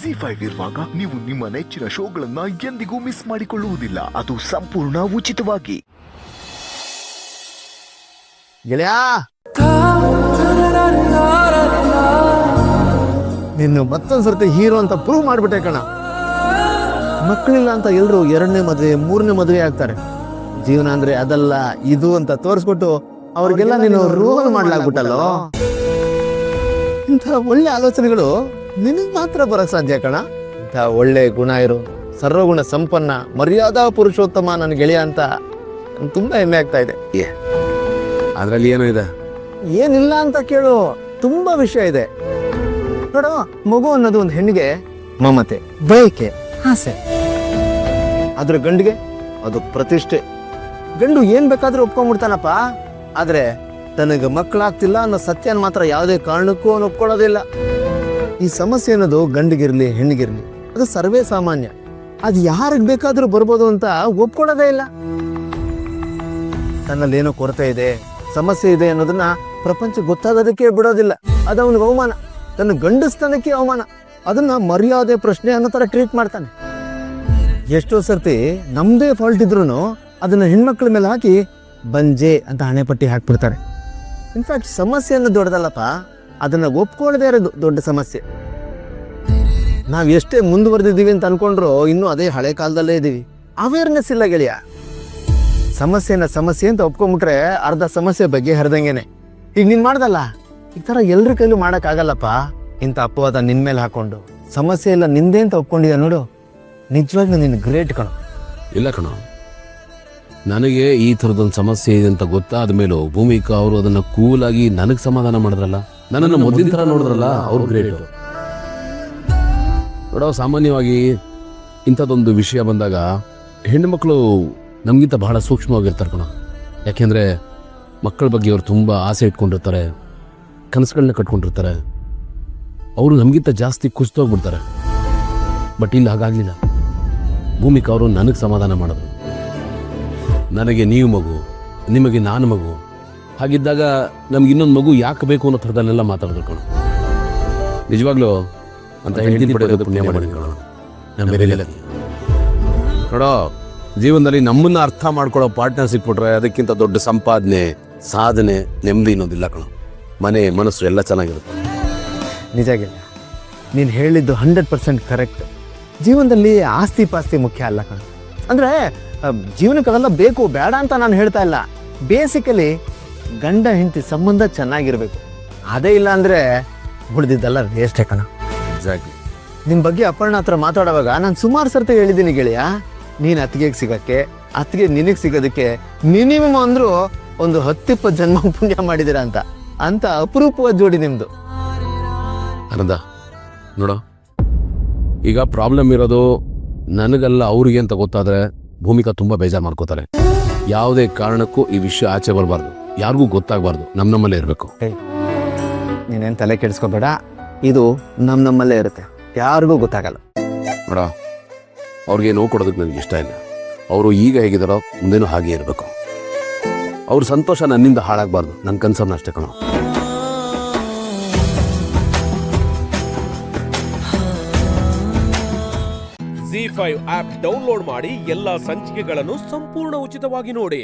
ZEE5 ಇರುವಾಗ ನೀವು ನಿಮ್ಮ ನೆಚ್ಚಿನ ಶೋಗಳನ್ನ ಎಂದಿಗೂ ಮಿಸ್ ಮಾಡಿಕೊಳ್ಳುವುದಿಲ್ಲ. ಅದು ಸಂಪೂರ್ಣ ಉಚಿತವಾಗಿ. ಗೆಳೆಯಾ, ನಿನ್ನ ಮತ್ತೊಂದ್ಸರ್ತಿ ಹೀರೋ ಅಂತ ಪ್ರೂವ್ ಮಾಡ್ಬಿಟ್ಟೆ ಕಣ. ಮಕ್ಕಳಿಲ್ಲ ಅಂತ ಎಲ್ರು 2ನೇ ಮದುವೆ 3ನೇ ಮದುವೆ ಆಗ್ತಾರೆ. ಜೀವನ ಅಂದ್ರೆ ಅದಲ್ಲ ಇದು ಅಂತ ತೋರಿಸ್ಬಿಟ್ಟು ಅವ್ರಿಗೆಲ್ಲ ನೀನು ರೋಲ್ ಮಾಡ್ಲಾಗ್ಬಿಟ್ಟಲ್ಲೋ. ಇಂಥ ಒಳ್ಳೆ ಆಲೋಚನೆಗಳು ನಿನಗ್ ಮಾತ್ರ ಬರಕ್ ಸಾಧ್ಯ ಕಣ. ಇಂಥ ಒಳ್ಳೆ ಗುಣ ಇರೋ ಸರ್ವಗುಣ ಸಂಪನ್ನ ಮರ್ಯಾದಾ ಪುರುಷೋತ್ತಮ ನನ್ನ ಗೆಳೆಯ ಅಂತ ತುಂಬಾ ಹೆಮ್ಮೆ ಆಗ್ತಾ ಇದೆ. ಅದ್ರಲ್ಲಿ ಏನೋ ಇದೆ? ಏನಿಲ್ಲ ಅಂತ ಕೇಳು, ತುಂಬಾ ವಿಷಯ ಇದೆ ನೋಡು. ಮಗು ಅನ್ನೋದು ಒಂದು ಹೆಣ್ಣಿಗೆ ಮಮತೆ, ಬಯಕೆ, ಆಸೆ. ಆದ್ರೆ ಗಂಡಿಗೆ ಅದು ಪ್ರತಿಷ್ಠೆ. ಗಂಡು ಏನ್ ಬೇಕಾದ್ರೂ ಒಪ್ಕೊಂಡ್ಬಿಡ್ತಾನಪ್ಪ. ಆದ್ರೆ ತನಗೆ ಮಕ್ಕಳಾಗ್ತಿಲ್ಲ ಅನ್ನೋ ಸತ್ಯನ ಮಾತ್ರ ಯಾವುದೇ ಕಾರಣಕ್ಕೂ ಅವನು ಒಪ್ಕೊಳ್ಳೋದಿಲ್ಲ. ಈ ಸಮಸ್ಯೆ ಅನ್ನೋದು ಗಂಡಿಗಿರ್ಲಿ ಹೆಣ್ಣಿಗಿರ್ಲಿ ಅದು ಸರ್ವೇ ಸಾಮಾನ್ಯ. ಅದು ಯಾರಿಗೆ ಬೇಕಾದ್ರೂ ಬರ್ಬೋದು ಅಂತ ಒಪ್ಕೊಳ್ಳೋದೇ ಇಲ್ಲ. ತನ್ನಲ್ಲಿ ಏನೋ ಕೊರತೆ ಇದೆ, ಸಮಸ್ಯೆ ಇದೆ ಅನ್ನೋದನ್ನ ಪ್ರಪಂಚ ಗೊತ್ತಾಗೋದಕ್ಕೆ ಬಿಡೋದಿಲ್ಲ. ಅದು ಅವನಿಗೆ ಅವಮಾನ, ತನ್ನ ಗಂಡಸ್ತನಕ್ಕೆ ಅವಮಾನ. ಅದನ್ನ ಮರ್ಯಾದೆ ಪ್ರಶ್ನೆ ಅನ್ನೋ ತರ ಟ್ರೀಟ್ ಮಾಡ್ತಾನೆ. ಎಷ್ಟೋ ಸರ್ತಿ ನಮ್ದೇ ಫಾಲ್ಟ್ ಇದ್ರು ಅದನ್ನ ಹೆಣ್ಮಕ್ಳ ಮೇಲೆ ಹಾಕಿ ಬಂಜೆ ಅಂತ ಹಣೆಪಟ್ಟಿ ಹಾಕ್ಬಿಡ್ತಾರೆ. ಇನ್ಫ್ಯಾಕ್ಟ್ ಸಮಸ್ಯೆ ಅನ್ನೋದು ದೊಡ್ಡದಲ್ಲಪ್ಪ, ಅದನ್ನ ಒಪ್ಕೊಳ್ಳದೆ ಇರೋದು ದೊಡ್ಡ ಸಮಸ್ಯೆ. ನಾವ್ ಎಷ್ಟೇ ಮುಂದುವರೆದಿದ್ದೀವಿ ಅಂತ ಅನ್ಕೊಂಡ್ರು ಇನ್ನೂ ಅದೇ ಹಳೆ ಕಾಲದಲ್ಲೇ ಇದೀವಿ. ಅವೇರ್ನೆಸ್ ಇಲ್ಲ ಗೆಳೆಯ. ಸಮಸ್ಯೆನ ಸಮಸ್ಯೆ ಅಂತ ಒಪ್ಕೊಂಡ್ಬಿಟ್ರೆ ಅರ್ಧ ಸಮಸ್ಯೆ ಬಗ್ಗೆ ಹರಿದಂಗೆನೆ. ಈಗ ನೀನ್ ಮಾಡ್ದಲ್ಲ, ಈ ತರ ಎಲ್ರ ಕೈಲೂ ಮಾಡಕ್ ಆಗಲ್ಲಪ್ಪ. ಇಂಥ ಅಪವಾದ ನಿನ್ ಮೇಲೆ ಹಾಕೊಂಡು ಸಮಸ್ಯೆ ಎಲ್ಲ ನಿಂದೆ ಅಂತ ಒಪ್ಕೊಂಡಿದ್ದ ನೋಡು, ನಿಜವಾಗ್ಲೂ ನೀನು ಗ್ರೇಟ್ ಕಣೋ. ಇಲ್ಲ ಕಣೋ, ನನಗೆ ಈ ಥರದೊಂದು ಸಮಸ್ಯೆ ಇದೆ ಅಂತ ಗೊತ್ತಾದ ಮೇಲೂ ಭೂಮಿಕಾ ಅವರು ಅದನ್ನ ಕೂಲಾಗಿ ನನಗೆ ಸಮಾಧಾನ ಮಾಡಿದ್ರಲ್ಲ, ನನ್ನನ್ನು ಮೊದಲಿನ ಥರ ನೋಡಿದ್ರಲ್ಲ, ಅವ್ರು ಗ್ರೇಟ್. ನೋಡೋ, ಸಾಮಾನ್ಯವಾಗಿ ಇಂಥದ್ದೊಂದು ವಿಷಯ ಬಂದಾಗ ಹೆಣ್ಣುಮಕ್ಕಳು ನಮಗಿಂತ ಬಹಳ ಸೂಕ್ಷ್ಮವಾಗಿರ್ತಾರೆ ಕಣ. ಯಾಕೆಂದರೆ ಮಕ್ಕಳ ಬಗ್ಗೆ ಅವ್ರು ತುಂಬ ಆಸೆ ಇಟ್ಕೊಂಡಿರ್ತಾರೆ, ಕನಸುಗಳನ್ನ ಕಟ್ಕೊಂಡಿರ್ತಾರೆ. ಅವರು ನಮಗಿಂತ ಜಾಸ್ತಿ ಕುಸಿತೋಗ್ಬಿಡ್ತಾರೆ. ಬಟ್ ಇಲ್ಲಿ ಹಾಗಾಗಲಿಲ್ಲ. ಭೂಮಿಕಾ ಅವರು ನನಗೆ ಸಮಾಧಾನ ಮಾಡಿದ್ರು. ನನಗೆ ನೀವು ಮಗು, ನಿಮಗೆ ನಾನು ಮಗು. ಹಾಗಿದ್ದಾಗ ನಮ್ಗೆ ಇನ್ನೊಂದು ಮಗು ಯಾಕೆ ಬೇಕು ಅನ್ನೋ ಥರದಲ್ಲೆಲ್ಲ ಮಾತಾಡಿದ್ರು ಕಣ. ನಿಜವಾಗ್ಲೂ ಅಂತ ಹೆಂಡತಿ ಪಡೆಯೋದು ಪುಣ್ಯ ಮಾಡಿದ ಕಣ. ನಾನು ಬೇರೆ ನೋಡೋ, ಜೀವನದಲ್ಲಿ ನಮ್ಮನ್ನ ಅರ್ಥ ಮಾಡ್ಕೊಳ್ಳೋ ಪಾರ್ಟ್ನರ್ ಸಿಕ್ಬಿಟ್ರೆ ಅದಕ್ಕಿಂತ ದೊಡ್ಡ ಸಂಪಾದನೆ, ಸಾಧನೆ, ನೆಮ್ಮದಿ ಅನ್ನೋದಿಲ್ಲ ಕಣ. ಮನೆ ಮನಸ್ಸು ಎಲ್ಲ ಚೆನ್ನಾಗಿರುತ್ತೆ. ನಿಜ ಗೆಳೆಯ, ನೀನು ಹೇಳಿದ್ದು 100% ಕರೆಕ್ಟ್. ಜೀವನದಲ್ಲಿ ಆಸ್ತಿ ಪಾಸ್ತಿ ಮುಖ್ಯ ಅಲ್ಲ ಕಣ. ಅಂದರೆ ಜೀವನಕ್ಕೆ ಅವೆಲ್ಲ ಬೇಕು ಬೇಡ ಅಂತ ನಾನು ಹೇಳ್ತಾ ಇಲ್ಲ. ಬೇಸಿಕಲಿ ಗಂಡ ಹೆಂಡತಿ ಸಂಬಂಧ ಚೆನ್ನಾಗಿರ್ಬೇಕು. ಅದೇ ಇಲ್ಲ ಅಂದರೆ ಉಳಿದಿದ್ದೆಲ್ಲ ವೇಸ್ಟೇ ಕಣ. ಎಕ್ಸಾಕ್ಟ್ಲಿ. ನಿಮ್ಮ ಬಗ್ಗೆ ಅಪರ್ಣ ಹತ್ರ ಮಾತಾಡುವಾಗ ನಾನು ಸುಮಾರು ಸರ್ತಿ ಹೇಳಿದ್ದೀನಿ ಗೆಳೆಯ, ನೀನು ಅತ್ತಿಗೆಗೆ ಸಿಗೋಕ್ಕೆ, ಅತ್ತಿಗೆ ನಿನಗೆ ಸಿಗೋದಕ್ಕೆ ಮಿನಿಮಮ್ ಅಂದರೂ ಒಂದು 10-20 ಜನ್ಮ ಪುಣ್ಯ ಮಾಡಿದ್ದೀರಾ ಅಂತ ಅಪರೂಪವಾದ ಜೋಡಿ ನಿಮ್ಮದು. ಆನಂದ ನೋಡೋ, ಈಗ ಪ್ರಾಬ್ಲಮ್ ಇರೋದು ನನಗಲ್ಲ ಅವ್ರಿಗೆ ಅಂತ ಗೊತ್ತಾದರೆ ಭೂಮಿಕಾ ತುಂಬ ಬೇಜಾರು ಮಾಡ್ಕೋತಾರೆ. ಯಾವುದೇ ಕಾರಣಕ್ಕೂ ಈ ವಿಷಯ ಆಚೆ ಬರಬಾರ್ದು, ಯಾರಿಗೂ ಗೊತ್ತಾಗಬಾರ್ದು, ನಮ್ಮಲ್ಲೇ ಇರಬೇಕು. ನೀನೇನು ತಲೆ ಕೆಡಿಸ್ಕೋಬೇಡ, ಇದು ನಮ್ಮಲ್ಲೇ ಇರುತ್ತೆ, ಯಾರಿಗೂ ಗೊತ್ತಾಗಲ್ಲ. ನೋಡ, ಅವ್ರಿಗೆ ನೋವು ಕೊಡೋದಕ್ಕೆ ನನಗೆ ಇಷ್ಟ ಇಲ್ಲ. ಅವರು ಈಗ ಹೇಗಿದ್ದಾರೋ ಮುಂದೇನೂ ಹಾಗೆ ಇರಬೇಕು. ಅವ್ರ ಸಂತೋಷ ನನ್ನಿಂದ ಹಾಳಾಗಬಾರ್ದು, ನನ್ನ ಕನ್ಸರ್ನ್ ಅಷ್ಟೇ ಕಣೋ. ZEE5 ಆಪ್ ಡೌನ್ಲೋಡ್ ಮಾಡಿ ಎಲ್ಲಾ ಸಂಚಿಕೆಗಳನ್ನು ಸಂಪೂರ್ಣ ಉಚಿತವಾಗಿ ನೋಡಿ.